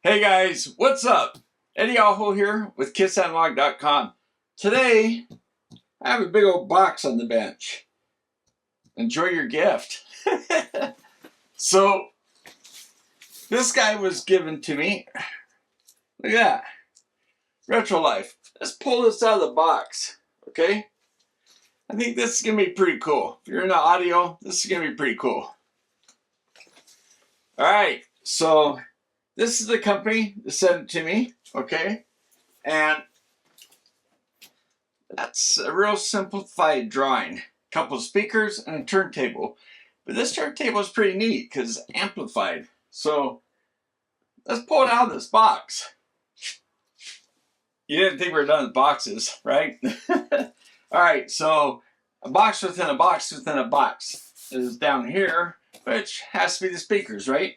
Hey guys, what's up? Eddie Aho here with KissAnalog.com. Today, I have a big old box on the bench. Enjoy your gift. So, this guy was given to me. Look at that. Retro Life. Let's pull this out of the box, okay? I think this is going to be pretty cool. If you're into audio, this is going to be pretty cool. Alright, so this is the company that sent it to me, okay? And that's a real simplified drawing. A couple of speakers and a turntable. But this turntable is pretty neat because it's amplified. So let's pull it out of this box. You didn't think we were done with boxes, right? Alright, so a box within a box within a box is down here, which has to be the speakers, right?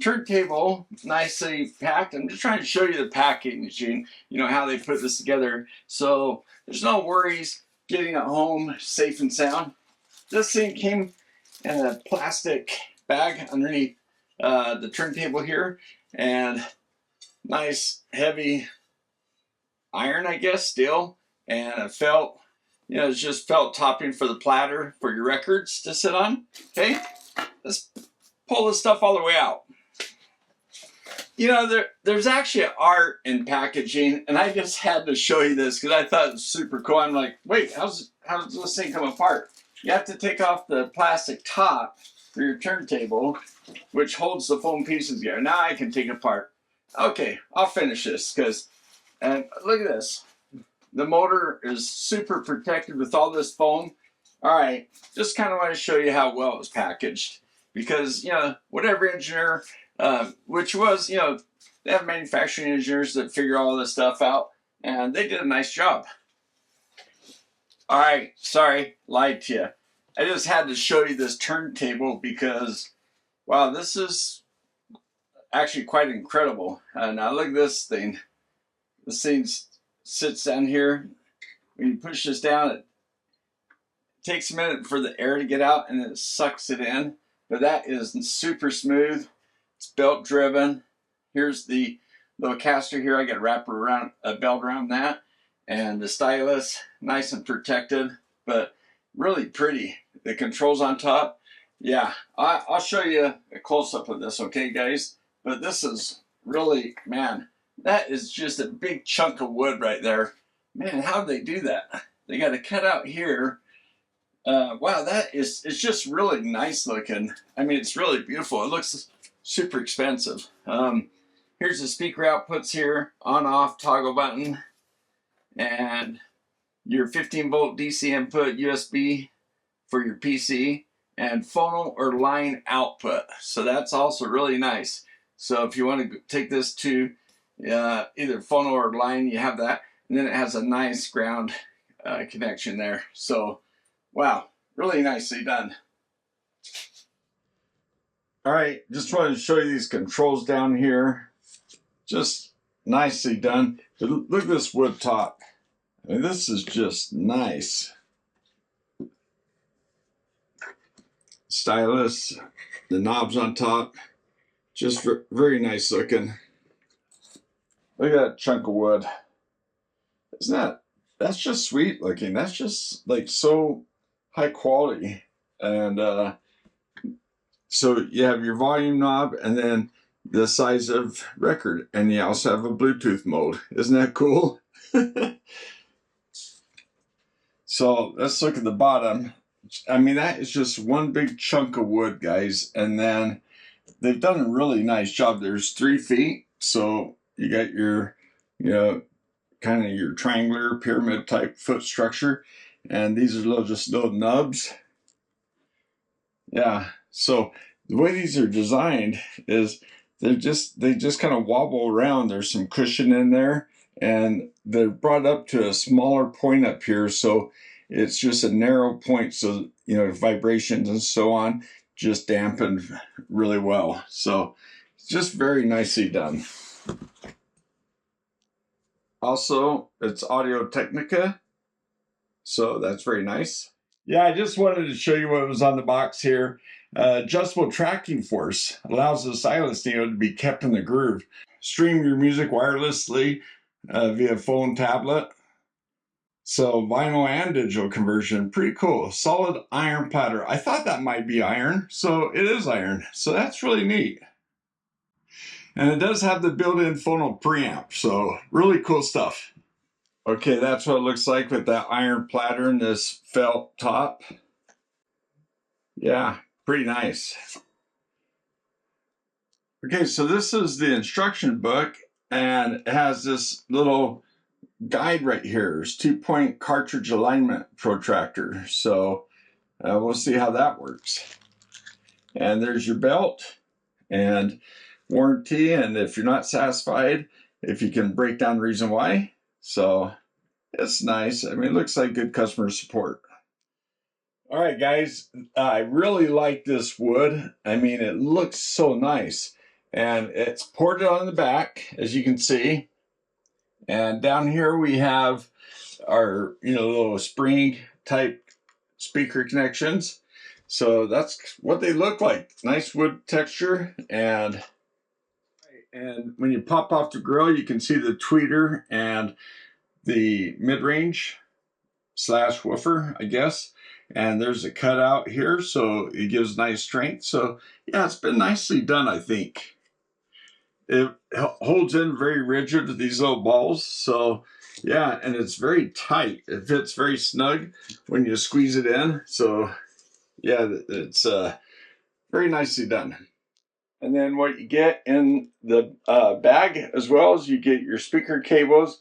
Turntable, nicely packed. I'm just trying to show you the packaging, you know, how they put this together. So there's no worries getting it home safe and sound. This thing came in a plastic bag underneath the turntable here, and nice heavy iron, I guess, steel, and a felt, you know, it's just felt topping for the platter for your records to sit on. Okay, let's pull this stuff all the way out. You know, there's actually art in packaging, and I just had to show you this because I thought it was super cool. I'm like, wait, how does this thing come apart? You have to take off the plastic top for your turntable, which holds the foam pieces together. Now I can take it apart. Okay, I'll finish this and look at this. The motor is super protected with all this foam. All right, just kind of want to show you how well it was packaged because, you know, whatever engineer, which was, you know, they have manufacturing engineers that figure all this stuff out, and they did a nice job. All right, sorry, lied to you. I just had to show you this turntable because, wow, this is actually quite incredible. Now look at this thing. This thing sits down here. When you push this down, it takes a minute for the air to get out, and it sucks it in. But that is super smooth. It's belt driven. Here's the little caster here. I got a belt around that, and the stylus, nice and protected, but really pretty. The controls on top. Yeah, I'll show you a close-up of this, okay, guys? But this is really, man, that is just a big chunk of wood right there. Man, how'd they do that? They got to cut out here. Wow, it's just really nice looking. I mean, it's really beautiful. It looks super expensive. Here's the speaker outputs here, on off toggle button, and your 15-volt DC input, USB for your PC, and phono or line output. So that's also really nice. So if you want to take this to either phono or line, you have that, and then it has a nice ground connection there. So wow, really nicely done. All right, just wanted to show you these controls down here. Just nicely done. But look at this wood top. I mean, this is just nice. Stylus, the knobs on top, just very nice looking. Look at that chunk of wood. That's just sweet looking. That's just like so high quality. And so you have your volume knob and then the size of record, and you also have a Bluetooth mode. Isn't that cool? So let's look at the bottom. I mean, that is just one big chunk of wood, guys. And then they've done a really nice job. There's 3 feet, so you got your, you know, kind of your triangular pyramid type foot structure, and these are just little nubs. Yeah, so the way these are designed is they just kind of wobble around. There's some cushion in there, and they're brought up to a smaller point up here, so it's just a narrow point, so, you know, vibrations and so on just dampened really well. So just very nicely done. Also, it's Audio Technica, so that's very nice. Yeah, I just wanted to show you what was on the box here. Adjustable tracking force allows the silence needle to be kept in the groove. Stream your music wirelessly via phone, tablet. So vinyl and digital conversion, pretty cool. Solid iron platter. I thought that might be iron, so it is iron. So that's really neat. And it does have the built-in phono preamp, so really cool stuff. Okay, that's what it looks like with that iron platter and this felt top. Yeah, pretty nice. Okay, so this is the instruction book, and it has this little guide right here. It's 2-point cartridge alignment protractor. So we'll see how that works. And there's your belt and warranty, and if you're not satisfied, if you can break down the reason why. So it's nice. I mean, it looks like good customer support. All right, guys, I really like this wood. I mean, it looks so nice. And it's ported on the back, as you can see. And down here we have our, little spring type speaker connections. So that's what they look like. Nice wood texture. And when you pop off the grill, you can see the tweeter and the mid-range / woofer, I guess. And there's a cutout here, so it gives nice strength. So yeah, it's been nicely done, I think. It holds in very rigid to these little balls. So yeah, and it's very tight. It fits very snug when you squeeze it in. So yeah, it's very nicely done. And then what you get in the bag as well is you get your speaker cables,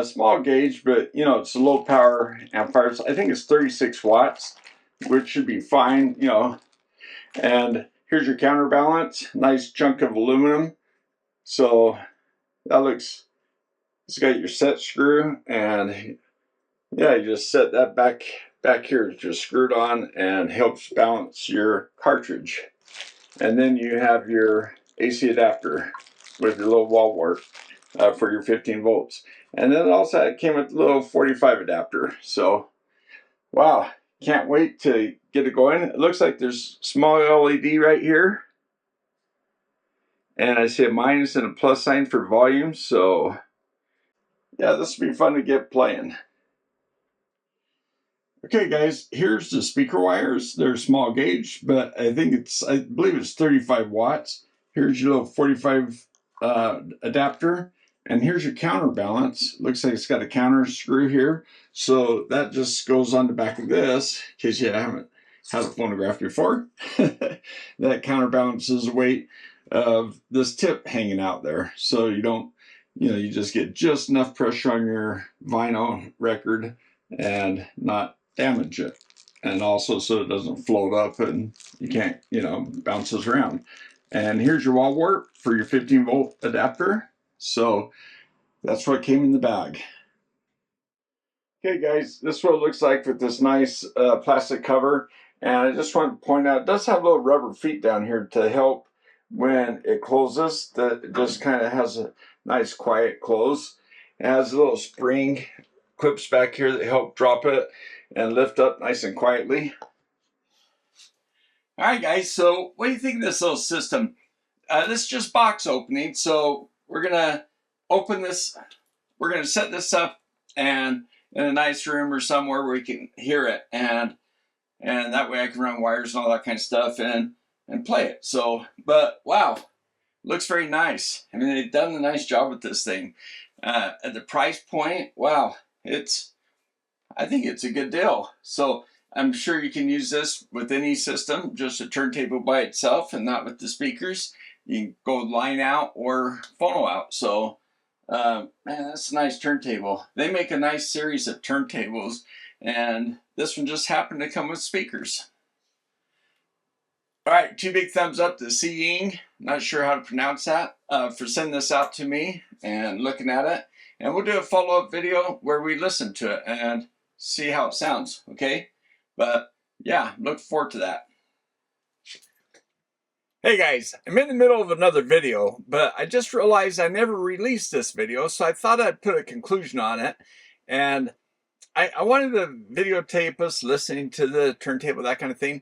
small gauge, but it's a low power amplifier. I think it's 36 watts, which should be fine, And here's your counterbalance, nice chunk of aluminum. So that looks, it's got your set screw, and yeah, you just set that back here, it's just screwed on and helps balance your cartridge. And then you have your AC adapter with your little wall wart for your 15 volts. And then also it came with a little 45 adapter. So, wow, can't wait to get it going. It looks like there's small LED right here. And I see a minus and a plus sign for volume. So, yeah, this will be fun to get playing. Okay, guys, here's the speaker wires. They're small gauge, but I believe it's 35 watts. Here's your little 45 adapter, and here's your counterbalance. Looks like it's got a counter screw here, so that just goes on the back of this, in case you haven't had a phonograph before. That counterbalances the weight of this tip hanging out there, so you don't, you just get just enough pressure on your vinyl record and not damage it, and also so it doesn't float up and you can't, bounces around. And here's your wall wart for your 15 volt adapter. So that's what came in the bag. Okay, guys, this is what it looks like with this nice plastic cover. And I just want to point out, it does have little rubber feet down here to help when it closes. That it just kind of has a nice quiet close. It has a little spring clips back here that help drop it and lift up nice and quietly. All right, guys, so what do you think of this little system? This is just box opening, so we're gonna open this, we're gonna set this up and in a nice room or somewhere where we can hear it, and that way I can run wires and all that kind of stuff and play it. So, but wow, looks very nice. I mean, they've done a nice job with this thing. At the price point, wow, I think it's a good deal. So I'm sure you can use this with any system, just a turntable by itself and not with the speakers. You can go line out or phono out. So, man, that's a nice turntable. They make a nice series of turntables, and this one just happened to come with speakers. All right, 2 big thumbs up to Seeing, not sure how to pronounce that, for sending this out to me and looking at it. And we'll do a follow-up video where we listen to it and see how it sounds, okay? But yeah, look forward to that. Hey guys, I'm in the middle of another video, but I just realized I never released this video, so I thought I'd put a conclusion on it. And I wanted to videotape us listening to the turntable, that kind of thing.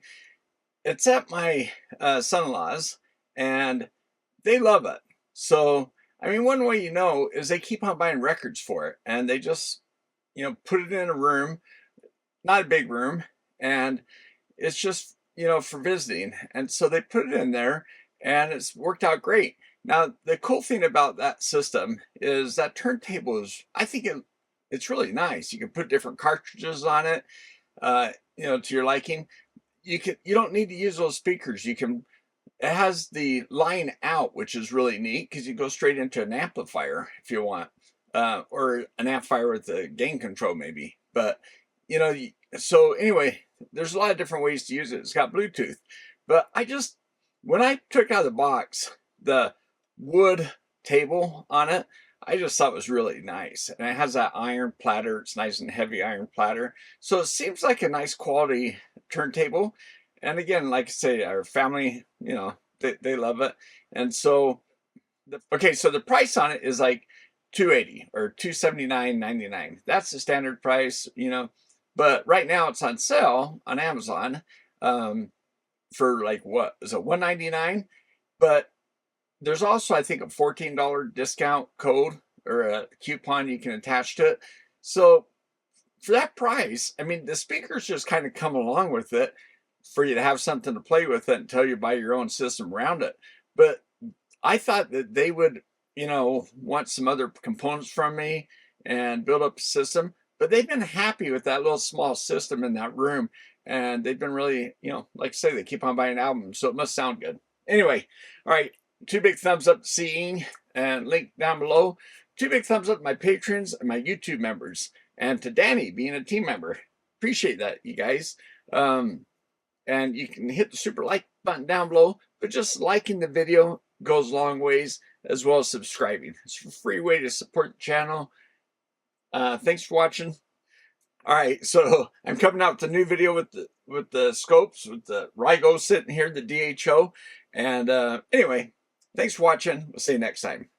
it's at my son-in-law's, and they love it. So, I mean, one way you know is they keep on buying records for it, and they just, put it in a room, not a big room, and it's just, for visiting. And so they put it in there, and it's worked out great. Now, the cool thing about that system is that turntable is, I think it's really nice. You can put different cartridges on it, to your liking. You don't need to use those speakers. It has the line out, which is really neat because you go straight into an amplifier if you want, or an amplifier with the gain control maybe. But so anyway, there's a lot of different ways to use it. It's got Bluetooth, but when I took it out of the box, the wood table on it, I just thought it was really nice, and it has that iron platter. It's nice and heavy iron platter, so it seems like a nice quality turntable. And again, like I say, our family, they love it. And so, so the price on it is like 280 or 279.99. That's the standard price, But right now it's on sale on Amazon for like, what is it, 199? But there's also, I think, a $14 discount code or a coupon you can attach to it. So for that price, I mean, the speakers just kind of come along with it for you to have something to play with it until you buy your own system around it. But I thought that they would, want some other components from me and build up a system. But they've been happy with that little small system in that room. And they've been really, like I say, they keep on buying albums. So it must sound good. Anyway, all right. 2 big thumbs up to Seeing, and link down below. 2 big thumbs up to my patrons and my YouTube members. And to Danny being a team member. Appreciate that, you guys. And you can hit the super like button down below, but just liking the video goes a long ways, as well as subscribing. It's a free way to support the channel. Thanks for watching. All right, so I'm coming out with a new video with the scopes, with the Rigo sitting here, the DHO. And anyway, thanks for watching. We'll see you next time.